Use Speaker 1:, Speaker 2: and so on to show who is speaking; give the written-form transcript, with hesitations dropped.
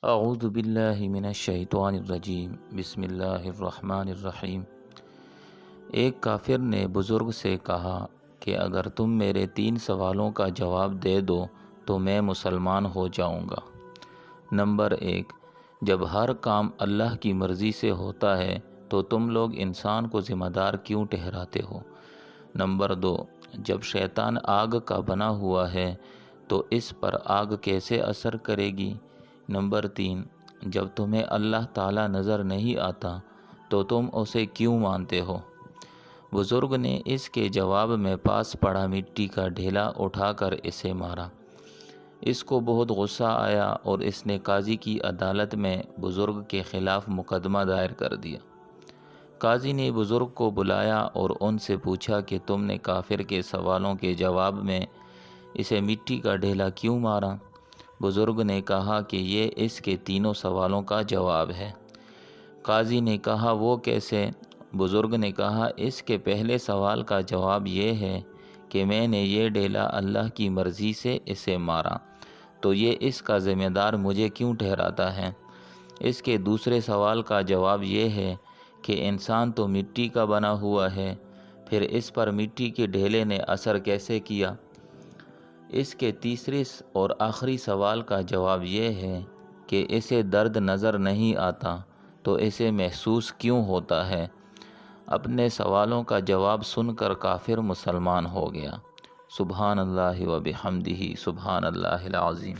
Speaker 1: اعوذ باللہ من الشیطان الرجیم بسم اللہ الرحمن الرحیم۔ ایک کافر نے بزرگ سے کہا کہ اگر تم میرے 3 سوالوں کا جواب دے دو تو میں مسلمان ہو جاؤں گا۔ نمبر 1، جب ہر کام اللہ کی مرضی سے ہوتا ہے تو تم لوگ انسان کو ذمہ دار کیوں ٹھہراتے ہو؟ نمبر 2، جب شیطان آگ کا بنا ہوا ہے تو اس پر آگ کیسے اثر کرے گی؟ نمبر 3، جب تمہیں اللہ تعالیٰ نظر نہیں آتا تو تم اسے کیوں مانتے ہو؟ بزرگ نے اس کے جواب میں پاس پڑا مٹی کا ڈھیلا اٹھا کر اسے مارا۔ اس کو بہت غصہ آیا اور اس نے قاضی کی عدالت میں بزرگ کے خلاف مقدمہ دائر کر دیا۔ قاضی نے بزرگ کو بلایا اور ان سے پوچھا کہ تم نے کافر کے سوالوں کے جواب میں اسے مٹی کا ڈھیلا کیوں مارا؟ بزرگ نے کہا کہ یہ اس کے 3 سوالوں کا جواب ہے۔ قاضی نے کہا وہ کیسے؟ بزرگ نے کہا اس کے پہلے سوال کا جواب یہ ہے کہ میں نے یہ ڈھیلا اللہ کی مرضی سے اسے مارا تو یہ اس کا ذمہ دار مجھے کیوں ٹھہراتا ہے؟ اس کے دوسرے سوال کا جواب یہ ہے کہ انسان تو مٹی کا بنا ہوا ہے، پھر اس پر مٹی کے ڈھیلے نے اثر کیسے کیا؟ اس کے تیسرے اور آخری سوال کا جواب یہ ہے کہ اسے درد نظر نہیں آتا تو اسے محسوس کیوں ہوتا ہے؟ اپنے سوالوں کا جواب سن کر کافر مسلمان ہو گیا۔ سبحان اللہ و بحمدہ، سبحان اللہ العظیم۔